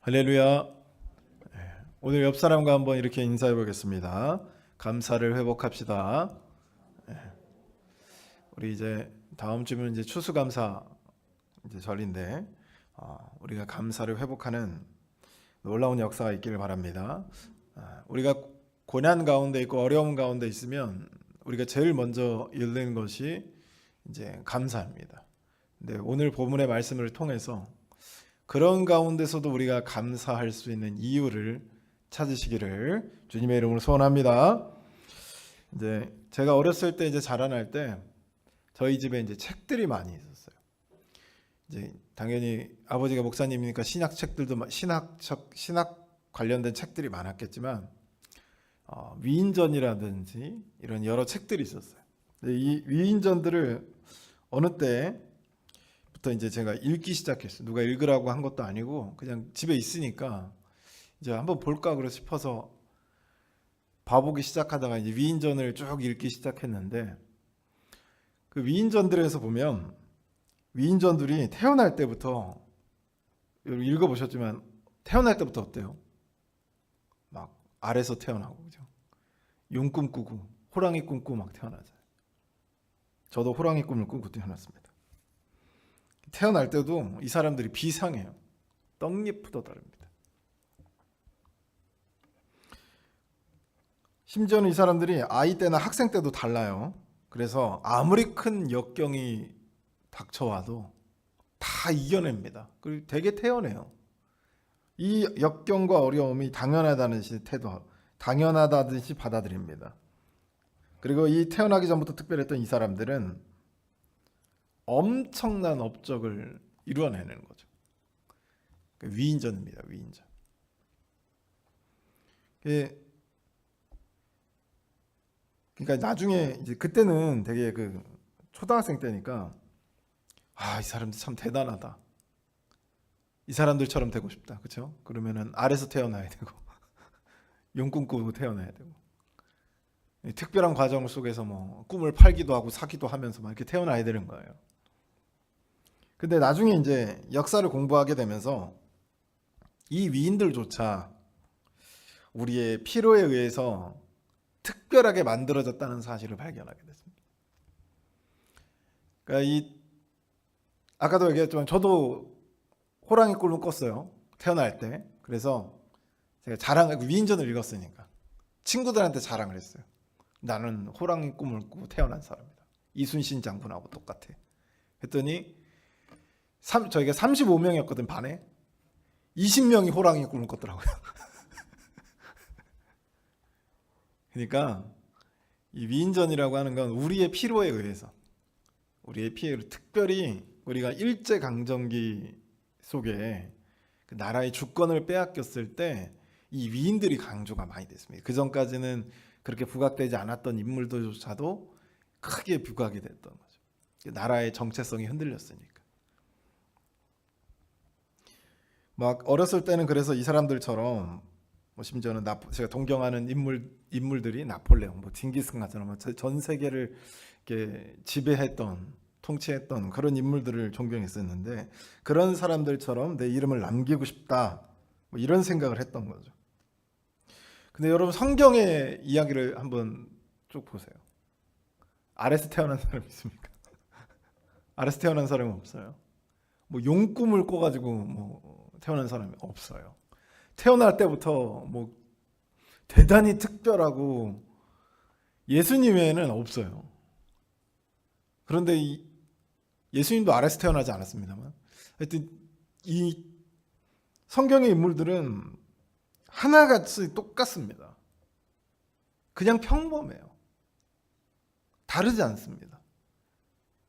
할렐루야. 오늘 옆 사람과 한번 이렇게 인사해 보겠습니다. 감사를 회복합시다. 우리 이제 다음 주면 이제 추수감사 이제 절인데 우리가 감사를 회복하는 놀라운 역사가 있기를 바랍니다. 우리가 고난 가운데 있고 어려움 가운데 있으면 우리가 제일 먼저 읽는 것이 이제 감사입니다. 근데 오늘 본문의 말씀을 통해서 그런 가운데서도 우리가 감사할 수 있는 이유를 찾으시기를 주님의 이름으로 소원합니다. 이제 제가 어렸을 때 이제 자라날 때 저희 집에 이제 책들이 많이 있었어요. 이제 당연히 아버지가 목사님이니까 신학 책들도 신학 관련된 책들이 많았겠지만 위인전이라든지 이런 여러 책들이 있었어요. 이 위인전들을 어느 때부터 이제 제가 읽기 시작했어요. 누가 읽으라고 한 것도 아니고 그냥 집에 있으니까 이제 한번 볼까 그래 싶어서 봐보기 시작하다가 이제 위인전을 쭉 읽기 시작했는데 그 위인전들에서 보면 위인전들이 태어날 때부터 여러분 읽어보셨지만 태어날 때부터 어때요? 막 알에서 태어나고 그죠? 용 꿈꾸고 호랑이 꿈꾸고 막 태어나잖아요. 저도 호랑이 꿈을 꾸고 태어났습니다. 태어날 때도 이 사람들이 비상해요. 떡잎부터 다릅니다. 심지어는 이 사람들이 아이 때나 학생 때도 달라요. 그래서 아무리 큰 역경이 닥쳐와도 다 이겨냅니다. 그리고 되게 태연해요. 이 역경과 어려움이 당연하다는 태도, 당연하다듯이 받아들입니다. 그리고 이 태어나기 전부터 특별했던 이 사람들은 엄청난 업적을 이루어내는 거죠. 위인전입니다. 위인전. 그러니까 나중에 이제 그때는 되게 그 초등학생 때니까 이 사람들 참 대단하다. 이 사람들처럼 되고 싶다. 그렇죠? 그러면은 알에서 태어나야 되고 용 꿈꾸고 태어나야 되고 특별한 과정 속에서 뭐 꿈을 팔기도 하고 사기도 하면서 막 이렇게 태어나야 되는 거예요. 근데 나중에 이제 역사를 공부하게 되면서 이 위인들조차 우리의 필요에 의해서 특별하게 만들어졌다는 사실을 발견하게 됐습니다. 그러니까 아까도 얘기했지만 저도 호랑이 꿈을 꿨어요. 태어날 때. 그래서 제가 위인전을 읽었으니까 친구들한테 자랑을 했어요. 나는 호랑이 꿈을 꾸고 태어난 사람이다. 이순신 장군하고 똑같아. 했더니 저희가 35명이었거든 반에. 20명이 호랑이 꿈을 꿨더라고요. 그러니까 이 위인전이라고 하는 건 우리의 필요에 의해서 우리의 피해를 특별히 우리가 일제강점기 속에 그 나라의 주권을 빼앗겼을 때 이 위인들이 강조가 많이 됐습니다. 그 전까지는 그렇게 부각되지 않았던 인물들조차도 크게 부각이 됐던 거죠. 나라의 정체성이 흔들렸으니까. 막 어렸을 때는 그래서 이 사람들처럼 심지어는 제가 동경하는 인물들이 나폴레옹, 징기스칸처럼 전 세계를 이렇게 지배했던 통치했던 그런 인물들을 존경했었는데 그런 사람들처럼 내 이름을 남기고 싶다 이런 생각을 했던 거죠. 근데 여러분 성경의 이야기를 한번 쭉 보세요. 알에서 태어난 사람 있습니까? 알에서 태어난 사람은 없어요. 용 꿈을 꿔가지고 태어난 사람이 없어요. 태어날 때부터 대단히 특별하고 예수님 외에는 없어요. 그런데 예수님도 알에서 태어나지 않았습니다만 하여튼 이 성경의 인물들은 하나같이 똑같습니다. 그냥 평범해요. 다르지 않습니다.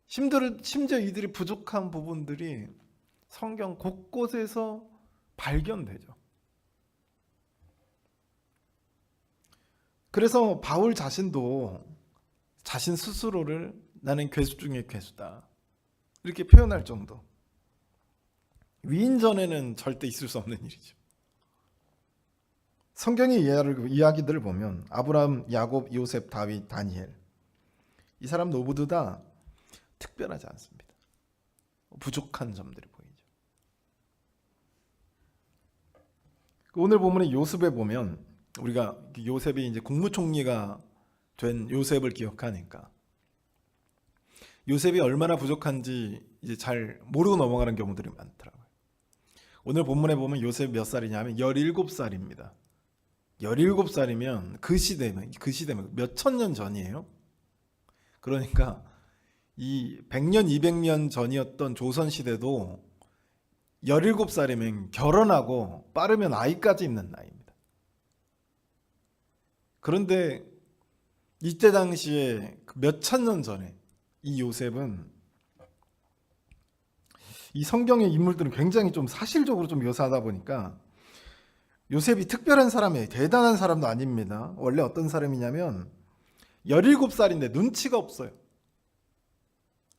심지어 이들이 부족한 부분들이 성경 곳곳에서 발견되죠. 그래서 바울 자신도 자신 스스로를 나는 괴수 중에 괴수다 이렇게 표현할 정도. 위인전에는 절대 있을 수 없는 일이죠. 성경의 이야기들을 보면 아브라함, 야곱, 요셉, 다윗, 다니엘 이 사람 모두 다 특별하지 않습니다. 부족한 점들이 보이죠. 오늘 본문의 요셉에 보면 우리가 요셉이 이제 국무총리가 된 요셉을 기억하니까 요셉이 얼마나 부족한지 이제 잘 모르고 넘어가는 경우들이 많더라고요. 오늘 본문에 보면 요셉이 몇 살이냐면 17살입니다. 17살이면 그 시대면 몇천 년 전이에요. 그러니까 이 100년 200년 전이었던 조선 시대도 17살이면 결혼하고 빠르면 아이까지 있는 나이입니다. 그런데 이때 당시에 몇천 년 전에 이 요셉은 이 성경의 인물들은 굉장히 좀 사실적으로 좀 묘사하다 보니까 요셉이 특별한 사람이에요. 대단한 사람도 아닙니다. 원래 어떤 사람이냐면 17살인데 눈치가 없어요.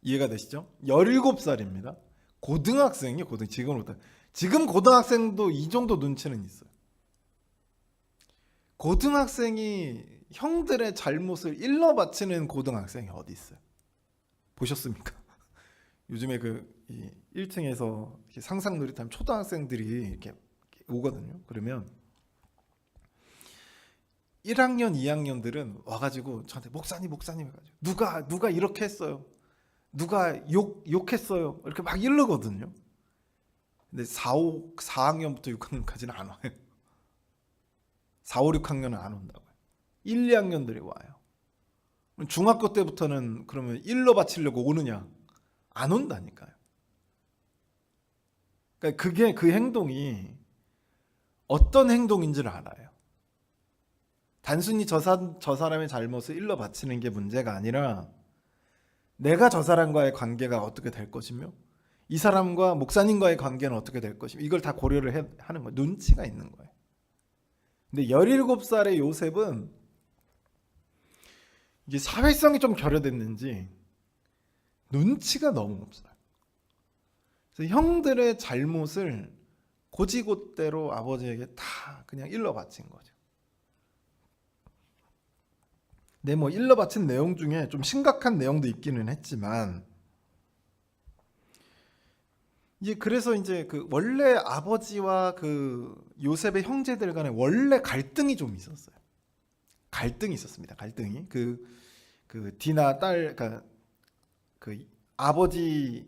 이해가 되시죠? 17살입니다. 고등학생이에요. 지금 고등학생도 이 정도 눈치는 있어요. 고등학생이 형들의 잘못을 일러 바치는 고등학생이 어디 있어요? 보셨습니까? 요즘에 그 1층에서 상상 놀이터하면 초등학생들이 이렇게 오거든요. 그러면 1학년, 2학년들은 와가지고 저한테 목사님 해가지고 누가 이렇게 했어요. 누가 욕했어요. 이렇게 막 이러거든요. 근데 4학년부터 6학년까지는 안 와요. 4, 5, 6학년은 안 온다고요. 1, 2학년들이 와요. 중학교 때부터는 그러면 일러 바치려고 오느냐? 안 온다니까요. 그러니까 그게 그 행동이 어떤 행동인지를 알아요. 단순히 저 사람의 잘못을 일러 바치는 게 문제가 아니라 내가 저 사람과의 관계가 어떻게 될 것이며 이 사람과 목사님과의 관계는 어떻게 될 것이며 이걸 다 고려를 하는 거예요. 눈치가 있는 거예요. 근데 17살의 요셉은 이게 사회성이 좀 결여됐는지 눈치가 너무 없어요. 그래서 형들의 잘못을 고지고대로 아버지에게 다 그냥 일러 바친 거죠. 근데 뭐 일러 바친 내용 중에 좀 심각한 내용도 있기는 했지만 이제 그래서 이제 그 원래 아버지와 그 요셉의 형제들 간에 원래 갈등이 좀 있었어요. 갈등이 있었습니다. 갈등이 그 디나 딸, 그러니까 그 아버지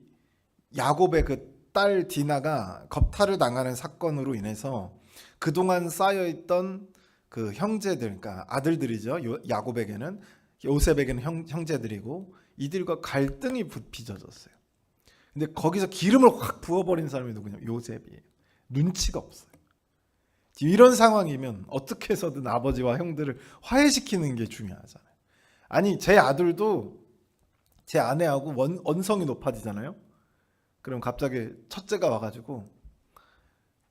야곱의 그 딸 디나가 겁탈을 당하는 사건으로 인해서 그동안 쌓여있던 그 형제들, 그러니까 아들들이죠. 야곱에게는 요셉에게는 형제들이고 이들과 갈등이 빚어졌어요. 근데 거기서 기름을 확 부어버린 사람이 누구냐? 요셉이에요. 눈치가 없어요. 지금 이런 상황이면 어떻게 해서든 아버지와 형들을 화해시키는 게 중요하잖아요. 아니 제 아들도 제 아내하고 언성이 높아지잖아요. 그럼 갑자기 첫째가 와가지고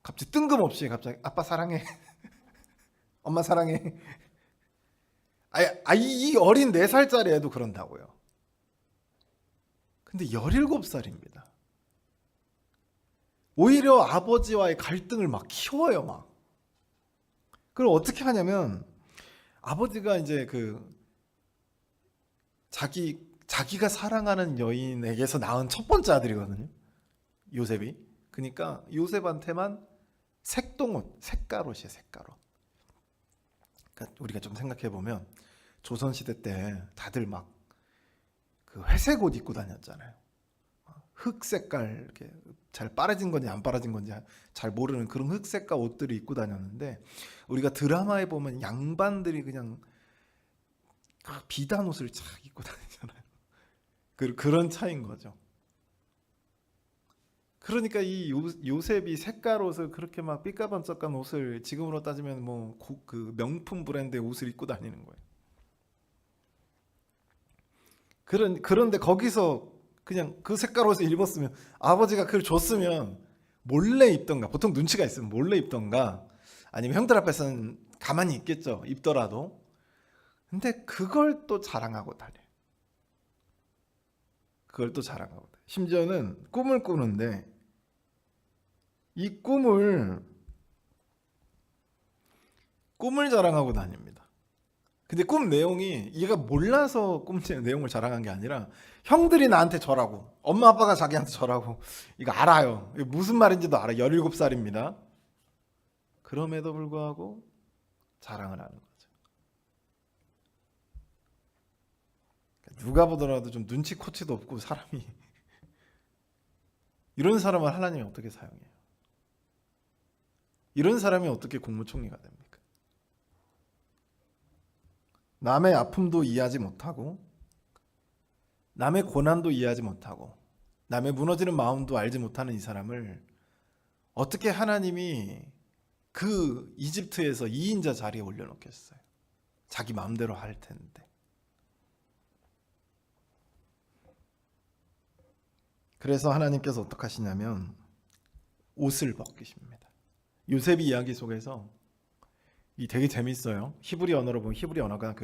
갑자기 뜬금없이 갑자기 아빠 사랑해 엄마 사랑해 이 어린 4살짜리 애도 그런다고요. 근데 17살입니다. 오히려 아버지와의 갈등을 막 키워요. 막 그럼 어떻게 하냐면 아버지가 이제 그 자기가 사랑하는 여인에게서 낳은 첫 번째 아들이거든요. 요셉이. 그러니까 요셉한테만 색동옷, 색깔옷이에요. 색깔옷. 그러니까 우리가 좀 생각해 보면 조선 시대 때 다들 막 그 회색 옷 입고 다녔잖아요. 흑 색깔 이렇게 잘 빠라진 건지 안 빠라진 건지 잘 모르는 그런 흑 색깔 옷들을 입고 다녔는데 우리가 드라마에 보면 양반들이 그냥 비단 옷을 쫙 입고 다니잖아요. 그런 차이인 거죠. 그러니까 이 요셉이 색깔 옷을 그렇게 막 삐까번쩍한 옷을 지금으로 따지면 뭐 그 명품 브랜드의 옷을 입고 다니는 거예요. 그런데 거기서 그냥 그 색깔 옷을 입었으면 아버지가 그걸 줬으면 몰래 입던가, 보통 눈치가 있으면 몰래 입던가, 아니면 형들 앞에서는 가만히 있겠죠. 입더라도. 근데 그걸 또 자랑하고 다녀요. 그걸 또 자랑하고 다녀요. 심지어는 꿈을 꾸는데 이 꿈을 자랑하고 다닙니다. 근데 꿈 내용이 얘가 몰라서 꿈 내용을 자랑한 게 아니라 형들이 나한테 절하고 엄마 아빠가 자기한테 절하고 이거 알아요. 이거 무슨 말인지도 알아. 17살입니다. 그럼에도 불구하고 자랑을 하는 거죠. 누가 보더라도 좀 눈치 코치도 없고 사람이 이런 사람을 하나님이 어떻게 사용해요? 이런 사람이 어떻게 국무총리가 됩니까? 남의 아픔도 이해하지 못하고 남의 고난도 이해하지 못하고 남의 무너지는 마음도 알지 못하는 이 사람을 어떻게 하나님이 그 이집트에서 2인자 자리에 올려놓겠어요? 자기 마음대로 할 텐데. 그래서 하나님께서 어떻게 하시냐면 옷을 벗기십니다. 요셉이 이야기 속에서 이 되게 재밌어요. 히브리 언어로 보면 히브리 언어가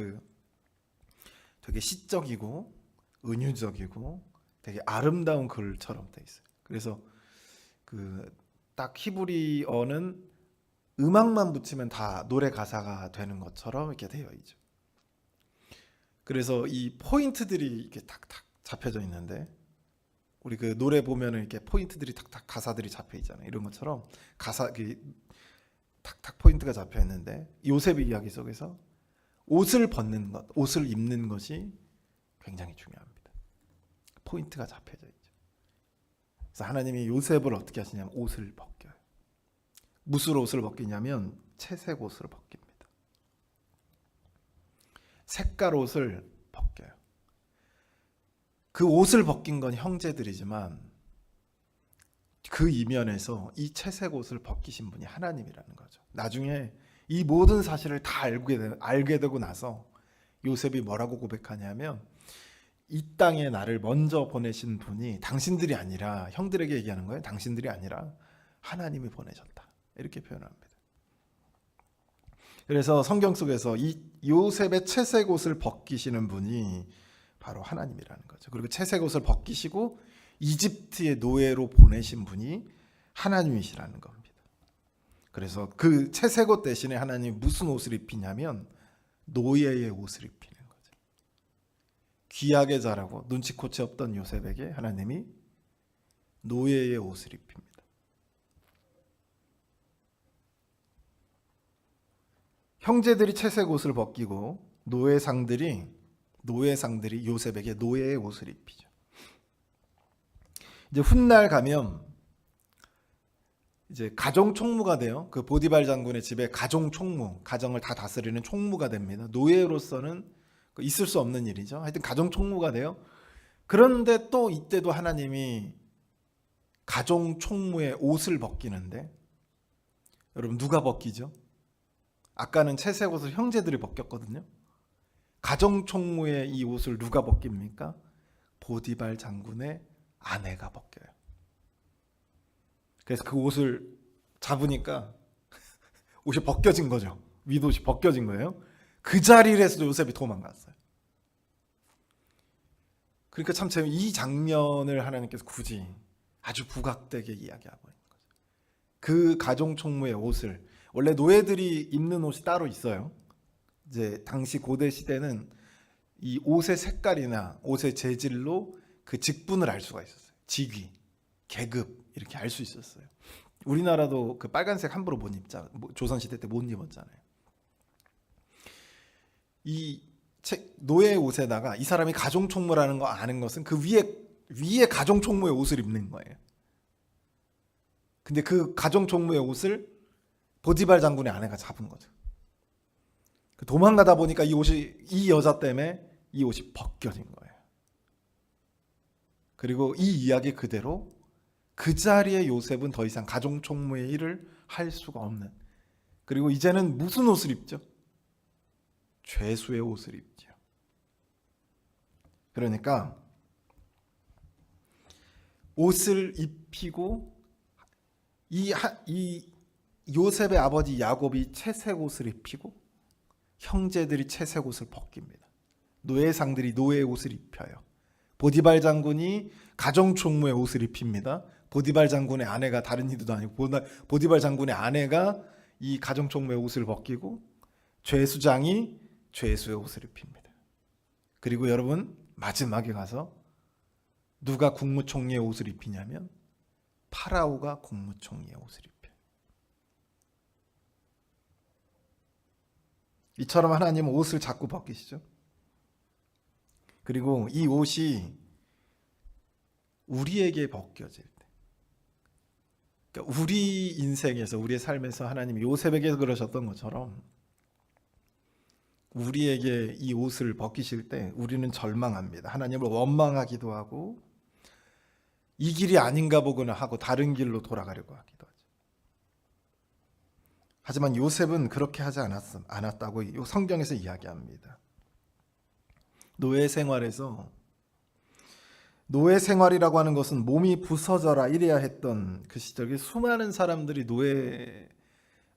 되게 시적이고 은유적이고 되게 아름다운 글처럼 돼 있어요. 그래서 딱 히브리어는 음악만 붙이면 다 노래 가사가 되는 것처럼 이렇게 되어 있죠. 그래서 이 포인트들이 이렇게 탁탁 잡혀져 있는데 우리 노래 보면은 이렇게 포인트들이 탁탁 가사들이 잡혀 있잖아요. 이런 것처럼 가사 탁탁 포인트가 잡혀 있는데 요셉의 이야기 속에서 옷을 벗는 것, 옷을 입는 것이 굉장히 중요합니다. 포인트가 잡혀져 있죠. 그래서 하나님이 요셉을 어떻게 하시냐면 옷을 벗겨요. 무슨 옷을 벗기냐면 채색 옷을 벗깁니다. 색깔 옷을 벗겨요. 그 옷을 벗긴 건 형제들이지만 그 이면에서 이 채색 옷을 벗기신 분이 하나님이라는 거죠. 나중에 이 모든 사실을 다 알게 되고 나서 요셉이 뭐라고 고백하냐면 이 땅에 나를 먼저 보내신 분이 당신들이 아니라 형들에게 얘기하는 거예요. 당신들이 아니라 하나님이 보내셨다. 이렇게 표현합니다. 그래서 성경 속에서 이 요셉의 채색 옷을 벗기시는 분이 바로 하나님이라는 거죠. 그리고 채색 옷을 벗기시고 이집트의 노예로 보내신 분이 하나님이시라는 겁니다. 그래서 그 채색 옷 대신에 하나님이 무슨 옷을 입히냐면 노예의 옷을 입히는 거죠. 귀하게 자라고 눈치코치 없던 요셉에게 하나님이 노예의 옷을 입힙니다. 형제들이 채색 옷을 벗기고 노예상들이 요셉에게 노예의 옷을 입히죠. 이제 훗날 가면 이제 가정 총무가 돼요. 그 보디발 장군의 집에 가정 총무, 가정을 다 다스리는 총무가 됩니다. 노예로서는 있을 수 없는 일이죠. 하여튼 가정 총무가 돼요. 그런데 또 이때도 하나님이 가정 총무의 옷을 벗기는데 여러분 누가 벗기죠? 아까는 채색 옷을 형제들이 벗겼거든요. 가정 총무의 이 옷을 누가 벗깁니까? 보디발 장군의 아내가 벗겨요. 그래서 그 옷을 잡으니까 옷이 벗겨진 거죠. 윗옷이 벗겨진 거예요. 그 자리에서 요셉이 도망갔어요. 그러니까 참 이 장면을 하나님께서 굳이 아주 부각되게 이야기하고 있는 거죠. 그 가정 총무의 옷을 원래 노예들이 입는 옷이 따로 있어요. 이제 당시 고대 시대는 이 옷의 색깔이나 옷의 재질로 그 직분을 알 수가 있었어요. 직위, 계급 이렇게 알 수 있었어요. 우리나라도 그 빨간색 함부로 못 입잖아요. 조선 시대 때 못 입었잖아요. 이 노예 옷에다가 이 사람이 가정 총무라는 거 아는 것은 그 위에 가정 총무의 옷을 입는 거예요. 근데 그 가정 총무의 옷을 보디발 장군의 아내가 잡은 거죠. 도망가다 보니까 이 여자 때문에 이 옷이 벗겨진 거예요. 그리고 이 이야기 그대로 그 자리에 요셉은 더 이상 가정 총무의 일을 할 수가 없는. 그리고 이제는 무슨 옷을 입죠? 죄수의 옷을 입죠. 그러니까 옷을 입히고 이 요셉의 아버지 야곱이 채색 옷을 입히고 형제들이 채색 옷을 벗깁니다. 노예상들이 노예의 옷을 입혀요. 보디발 장군이 가정 총무의 옷을 입힙니다. 보디발 장군의 아내가 다른 이도 아니고 보디발 장군의 아내가 이 가정 총무의 옷을 벗기고 죄수장이 죄수의 옷을 입힙니다. 그리고 여러분 마지막에 가서 누가 국무총리의 옷을 입히냐면 파라오가 국무총리의 옷을 입혀요. 이처럼 하나님은 옷을 자꾸 벗기시죠. 그리고 이 옷이 우리에게 벗겨질 때, 그러니까 우리 인생에서, 우리의 삶에서 하나님이 요셉에게 그러셨던 것처럼 우리에게 이 옷을 벗기실 때 우리는 절망합니다. 하나님을 원망하기도 하고 이 길이 아닌가 보구나 하고 다른 길로 돌아가려고 하기도 하죠. 하지만 요셉은 그렇게 하지 않았다고 성경에서 이야기합니다. 노예 생활이라고 하는 것은 몸이 부서져라 이래야 했던 그 시절에 수많은 사람들이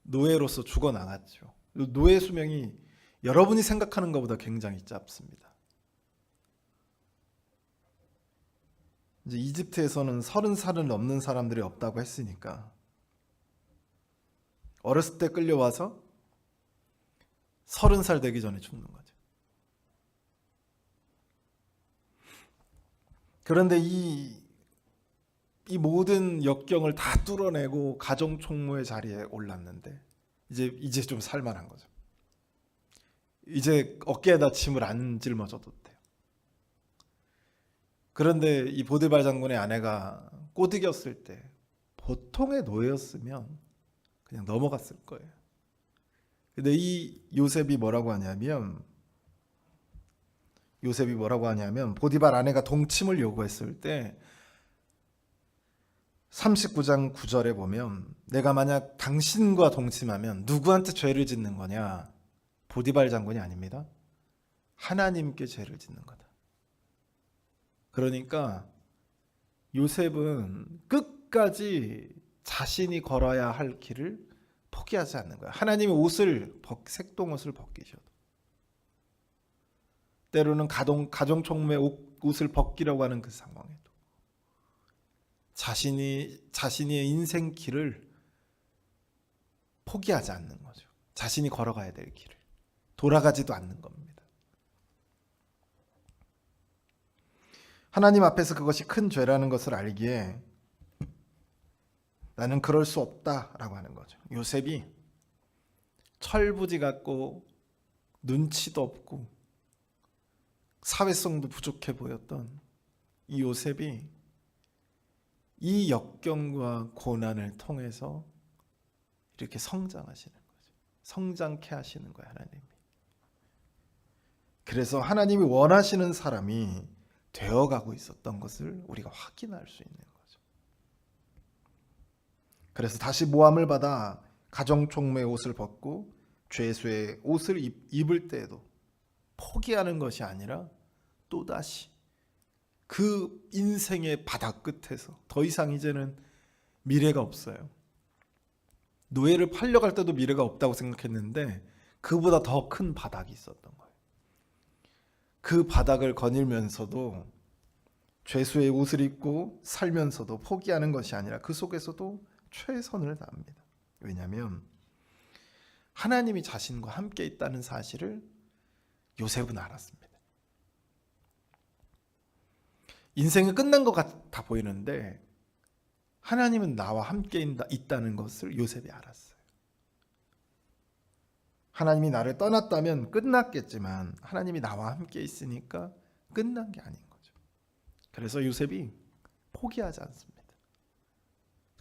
노예로서 죽어나갔죠. 노예 수명이 여러분이 생각하는 것보다 굉장히 짧습니다. 이제 이집트에서는 30살은 넘는 사람들이 없다고 했으니까 어렸을 때 끌려와서 30살 되기 전에 죽는 거죠. 그런데 이 모든 역경을 다 뚫어내고 가정 총무의 자리에 올랐는데 이제 좀 살만한 거죠. 이제 어깨에다 짐을 안 짊어져도 돼요. 그런데 이 보디발 장군의 아내가 꼬드겼을 때 보통의 노예였으면 그냥 넘어갔을 거예요. 근데 이 요셉이 뭐라고 하냐면 보디발 아내가 동침을 요구했을 때 39장 9절에 보면 내가 만약 당신과 동침하면 누구한테 죄를 짓는 거냐? 보디발 장군이 아닙니다. 하나님께 죄를 짓는 거다. 그러니까 요셉은 끝까지 자신이 걸어야 할 길을 포기하지 않는 거야. 하나님이 색동옷을 벗기셔도, 때로는 가정총무의 옷을 벗기려고 하는 그 상황에도 자신의 인생 길을 포기하지 않는 거죠. 자신이 걸어가야 될 길을 돌아가지도 않는 겁니다. 하나님 앞에서 그것이 큰 죄라는 것을 알기에 나는 그럴 수 없다라고 하는 거죠. 요셉이 철부지 같고 눈치도 없고 사회성도 부족해 보였던 이 요셉이 이 역경과 고난을 통해서 이렇게 성장하시는 거죠. 성장케 하시는 거예요, 하나님이. 그래서 하나님이 원하시는 사람이 되어가고 있었던 것을 우리가 확인할 수 있는 거죠. 그래서 다시 모함을 받아 가정총무의 옷을 벗고 죄수의 옷을 입을 때에도 포기하는 것이 아니라 또다시 그 인생의 바닥 끝에서 더 이상 이제는 미래가 없어요. 노예를 팔려갈 때도 미래가 없다고 생각했는데 그보다 더 큰 바닥이 있었던 거예요. 그 바닥을 거닐면서도 죄수의 옷을 입고 살면서도 포기하는 것이 아니라 그 속에서도 최선을 다합니다. 왜냐하면 하나님이 자신과 함께 있다는 사실을 요셉은 알았습니다. 인생이 끝난 것 같아 보이는데 하나님은 나와 함께 있다는 것을 요셉이 알았어요. 하나님이 나를 떠났다면 끝났겠지만 하나님이 나와 함께 있으니까 끝난 게 아닌 거죠. 그래서 요셉이 포기하지 않습니다.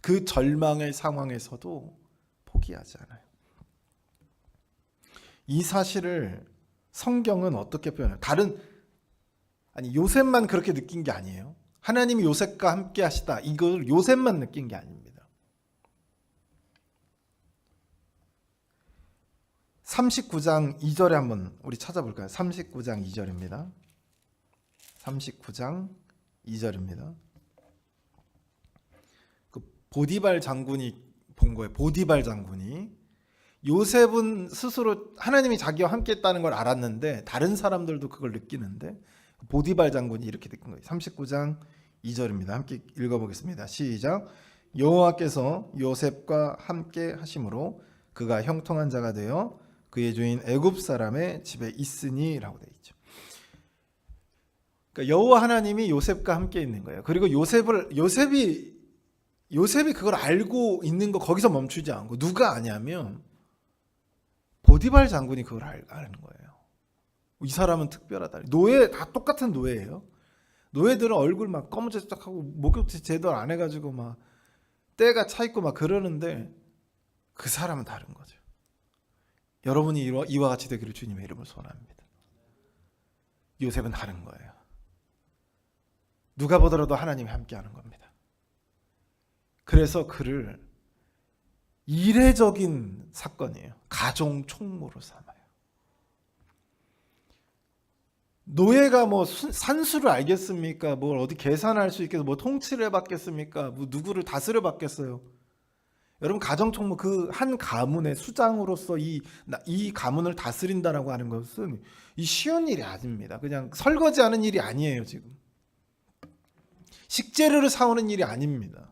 그 절망의 상황에서도 포기하지 않아요. 이 사실을 성경은 어떻게 표현해요? 요셉만 그렇게 느낀 게 아니에요. 하나님이 요셉과 함께 하시다, 이걸 요셉만 느낀 게 아닙니다. 39장 2절에 한번 우리 찾아볼까요? 39장 2절입니다. 39장 2절입니다. 그 보디발 장군이 본 거예요. 보디발 장군이 요셉은 스스로 하나님이 자기와 함께 했다는 걸 알았는데 다른 사람들도 그걸 느끼는데 보디발 장군이 이렇게 느낀 거예요. 39장 2절입니다. 함께 읽어보겠습니다. 시작. 여호와께서 요셉과 함께 하심으로 그가 형통한 자가 되어 그의 주인 애굽 사람의 집에 있으니라고 되어 있죠. 그러니까 여호와 하나님이 요셉과 함께 있는 거예요. 그리고 요셉이 그걸 알고 있는 거 거기서 멈추지 않고 누가 아냐면 보디발 장군이 그걸 아는 거예요. 이 사람은 특별하다. 노예 다 똑같은 노예예요. 노예들은 얼굴 막 검은색하고 목욕도 제대로 안 해가지고 막 때가 차 있고 막 그러는데 그 사람은 다른 거죠. 여러분이 이와 같이 되기를 주님의 이름으로 소원합니다. 요셉은 다른 거예요. 누가 보더라도 하나님이 함께하는 겁니다. 그래서 그를 이례적인 사건이에요. 가정 총무로 삼아요. 노예가 뭐 산수를 알겠습니까? 뭘 어디 계산할 수 있겠어? 뭐 통치를 해봤겠습니까? 뭐 누구를 다스려 봤겠어요? 여러분 가정 총무 그 한 가문의 수장으로서 이 가문을 다스린다라고 하는 것은 이 쉬운 일이 아닙니다. 그냥 설거지하는 일이 아니에요. 지금 식재료를 사오는 일이 아닙니다.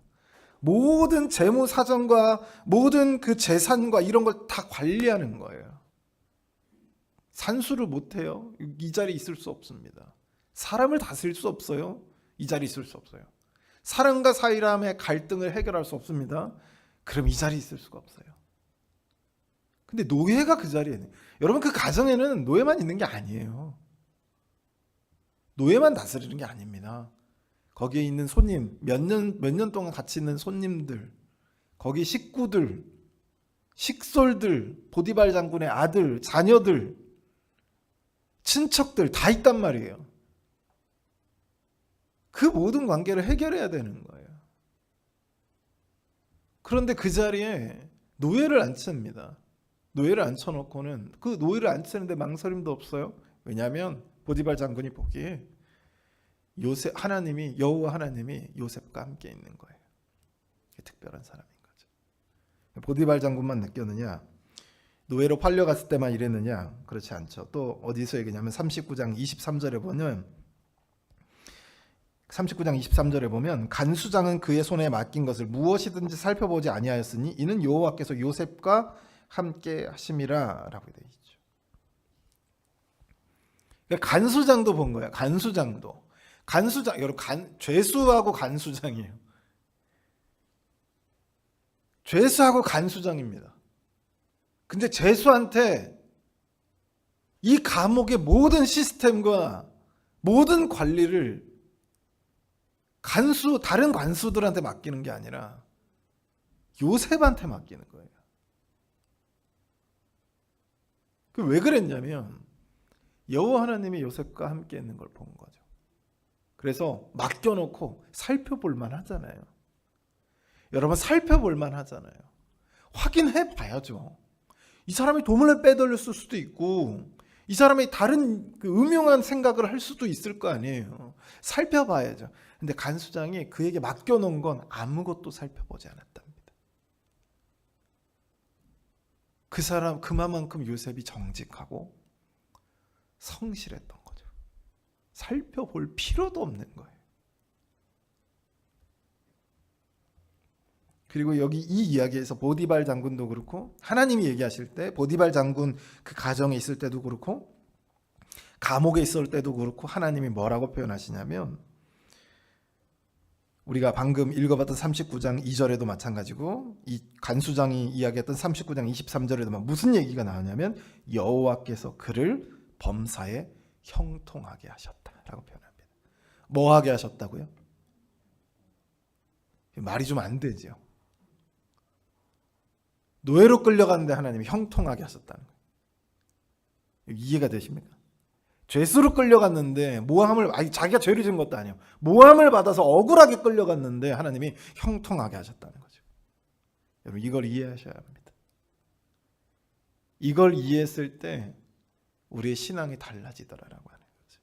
모든 재무 사정과 모든 그 재산과 이런 걸 다 관리하는 거예요. 산수를 못해요. 이 자리에 있을 수 없습니다. 사람을 다스릴 수 없어요. 이 자리에 있을 수 없어요. 사람과 사람의 갈등을 해결할 수 없습니다. 그럼 이 자리에 있을 수가 없어요. 근데 노예가 그 자리에 있는, 여러분 그 가정에는 노예만 있는 게 아니에요. 노예만 다스리는 게 아닙니다. 거기에 있는 손님, 몇 년 동안 같이 있는 손님들, 거기 식구들, 식솔들, 보디발 장군의 아들, 자녀들, 친척들 다 있단 말이에요. 그 모든 관계를 해결해야 되는 거예요. 그런데 그 자리에 노예를 앉힙니다. 노예를 앉혀놓고는 그 노예를 앉히는데 망설임도 없어요. 왜냐하면 보디발 장군이 보기에 여호와 하나님이 요셉과 함께 있는 거예요. 특별한 사람인 거죠. 보디발 장군만 느꼈느냐? 노예로 팔려갔을 때만 이랬느냐? 그렇지 않죠. 또 어디서 얘기냐면 39장 23절에 보면 간수장은 그의 손에 맡긴 것을 무엇이든지 살펴보지 아니하였으니 이는 여호와께서 요셉과 함께 하심이라 라고 되어 있죠. 그러니까 간수장도 본 거야. 여러분 죄수하고 간수장이에요. 죄수하고 간수장입니다. 근데 죄수한테 이 감옥의 모든 시스템과 모든 관리를 다른 관수들한테 맡기는 게 아니라 요셉한테 맡기는 거예요. 왜 그랬냐면 여호와 하나님이 요셉과 함께 있는 걸 본 거죠. 그래서 맡겨놓고 살펴볼 만하잖아요. 여러분 살펴볼 만하잖아요. 확인해 봐야죠. 이 사람이 돈을 빼돌렸을 수도 있고 이 사람이 다른 그 음흉한 생각을 할 수도 있을 거 아니에요. 살펴봐야죠. 근데 간수장이 그에게 맡겨놓은 건 아무것도 살펴보지 않았답니다. 그만큼 요셉이 정직하고 성실했던 거죠. 살펴볼 필요도 없는 거예요. 그리고 여기 이 이야기에서 보디발 장군도 그렇고 하나님이 얘기하실 때 보디발 장군 그 가정에 있을 때도 그렇고 감옥에 있을 때도 그렇고 하나님이 뭐라고 표현하시냐면 우리가 방금 읽어봤던 39장 2절에도 마찬가지고 이 간수장이 이야기했던 39장 23절에도 무슨 얘기가 나오냐면 여호와께서 그를 범사에 형통하게 하셨다라고 표현합니다. 뭐 하게 하셨다고요? 말이 좀 안 되죠. 노예로 끌려갔는데 하나님이 형통하게 하셨다는 거예요. 이해가 되십니까? 죄수로 끌려갔는데 자기가 죄를 지은 것도 아니에요. 모함을 받아서 억울하게 끌려갔는데 하나님이 형통하게 하셨다는 거죠. 여러분 이걸 이해하셔야 합니다. 이걸 이해했을 때 우리의 신앙이 달라지더라라고 하는 거죠.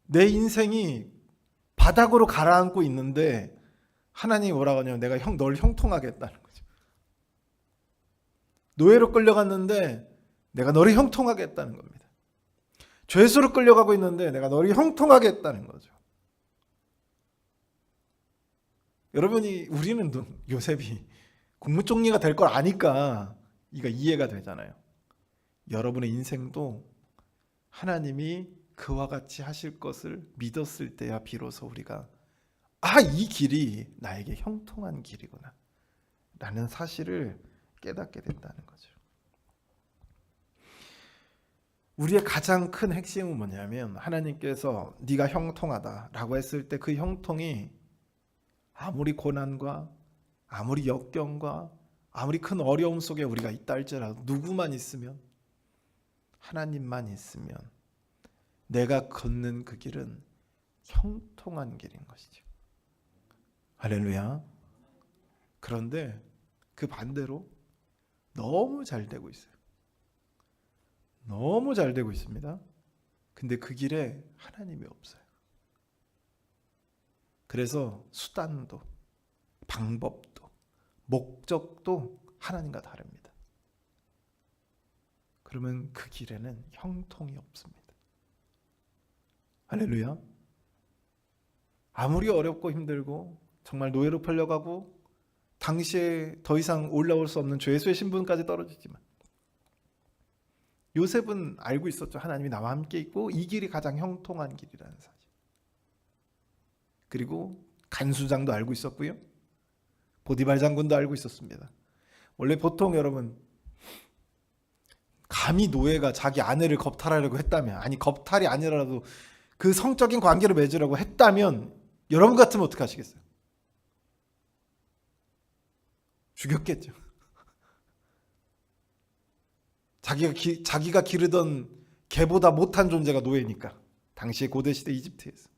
내 인생이 바닥으로 가라앉고 있는데 하나님이 뭐라고 하냐면 내가 널 형통하게 했다는 거죠. 노예로 끌려갔는데 내가 너를 형통하게 했다는 겁니다. 죄수로 끌려가고 있는데 내가 너를 형통하게 했다는 거죠. 우리는 요셉이 국무총리가 될 걸 아니까 이거 이해가 되잖아요. 여러분의 인생도 하나님이 그와 같이 하실 것을 믿었을 때야 비로소 우리가 이 길이 나에게 형통한 길이구나 라는 사실을 깨닫게 된다는 거죠. 우리의 가장 큰 핵심은 뭐냐면 하나님께서 네가 형통하다라고 했을 때 그 형통이 아무리 고난과 아무리 역경과 아무리 큰 어려움 속에 우리가 있다 할지라도 누구만 있으면, 하나님만 있으면 내가 걷는 그 길은 형통한 길인 것이죠. 할렐루야. 그런데 그 반대로 너무 잘 되고 있어요. 너무 잘 되고 있습니다. 근데 그 길에 하나님이 없어요. 그래서 수단도, 방법도, 목적도 하나님과 다릅니다. 그러면 그 길에는 형통이 없습니다. 할렐루야. 아무리 어렵고 힘들고 정말 노예로 팔려가고 당시에 더 이상 올라올 수 없는 죄수의 신분까지 떨어지지만 요셉은 알고 있었죠. 하나님이 나와 함께 있고 이 길이 가장 형통한 길이라는 사실. 그리고 간수장도 알고 있었고요. 보디발 장군도 알고 있었습니다. 원래 보통 여러분 감히 노예가 자기 아내를 겁탈하려고 했다면, 아니 겁탈이 아니라도 그 성적인 관계를 맺으려고 했다면 여러분 같으면 어떻게 하시겠어요? 죽였겠죠. 자기가 기르던 개보다 못한 존재가 노예니까. 당시의 고대시대 이집트에서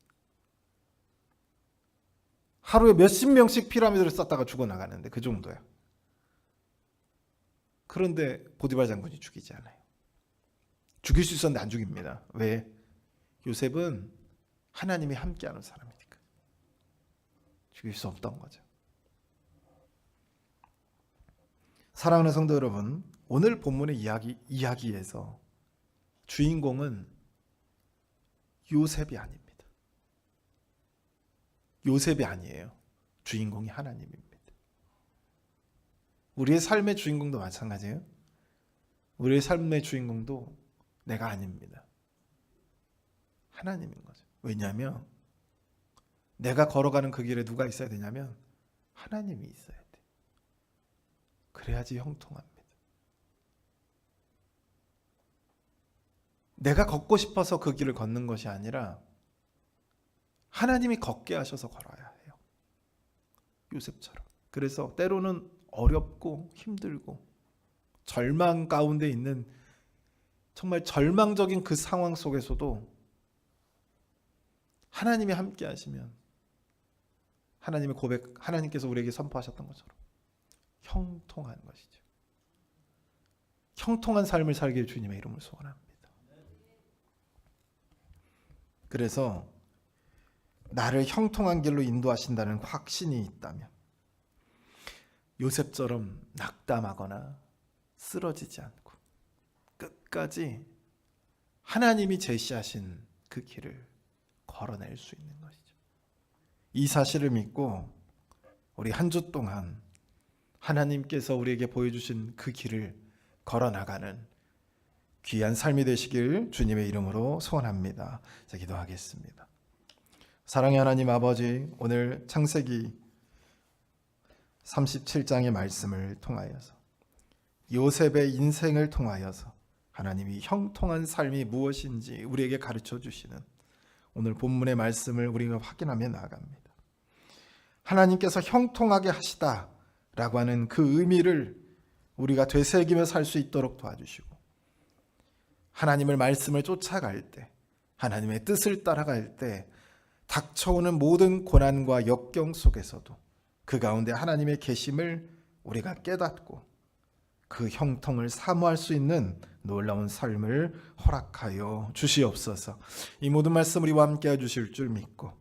하루에 몇십 명씩 피라미드를 쌓다가 죽어나가는데 그 정도야. 그런데 보디발 장군이 죽이지 않아요. 죽일 수 있었는데 안 죽입니다. 왜? 요셉은 하나님이 함께하는 사람이니까 죽일 수 없던 거죠. 사랑하는 성도 여러분, 오늘 본문의 이야기에서 주인공은 요셉이 아닙니다. 요셉이 아니에요. 주인공이 하나님입니다. 우리의 삶의 주인공도 마찬가지예요. 우리의 삶의 주인공도 내가 아닙니다. 하나님인 거죠. 왜냐하면 내가 걸어가는 그 길에 누가 있어야 되냐면 하나님이 있어야 돼. 그래야지 형통합니다. 내가 걷고 싶어서 그 길을 걷는 것이 아니라 하나님이 걷게 하셔서 걸어야 해요. 요셉처럼. 그래서 때로는 어렵고 힘들고 절망 가운데 있는 정말 절망적인 그 상황 속에서도 하나님이 함께 하시면 하나님의 고백, 하나님께서 우리에게 선포하셨던 것처럼 형통한 것이죠. 형통한 삶을 살길 주님의 이름으로 소원합니다. 그래서 나를 형통한 길로 인도하신다는 확신이 있다면 요셉처럼 낙담하거나 쓰러지지 않고 끝까지 하나님이 제시하신 그 길을 걸어낼 수 있는 것이죠. 이 사실을 믿고 우리 한 주 동안 하나님께서 우리에게 보여주신 그 길을 걸어나가는 귀한 삶이 되시길 주님의 이름으로 소원합니다. 자, 기도하겠습니다. 사랑의 하나님 아버지, 오늘 창세기 37장의 말씀을 통하여서 요셉의 인생을 통하여서 하나님이 형통한 삶이 무엇인지 우리에게 가르쳐 주시는 오늘 본문의 말씀을 우리가 확인하며 나아갑니다. 하나님께서 형통하게 하시다라고 하는 그 의미를 우리가 되새기며 살 수 있도록 도와주시고 하나님의 말씀을 쫓아갈 때, 하나님의 뜻을 따라갈 때 닥쳐오는 모든 고난과 역경 속에서도 그 가운데 하나님의 계심을 우리가 깨닫고 그 형통을 사모할 수 있는 놀라운 삶을 허락하여 주시옵소서. 이 모든 말씀 우리와 함께 해주실 줄 믿고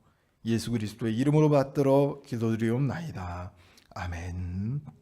예수 그리스도의 이름으로 받들어 기도드리옵나이다. 아멘.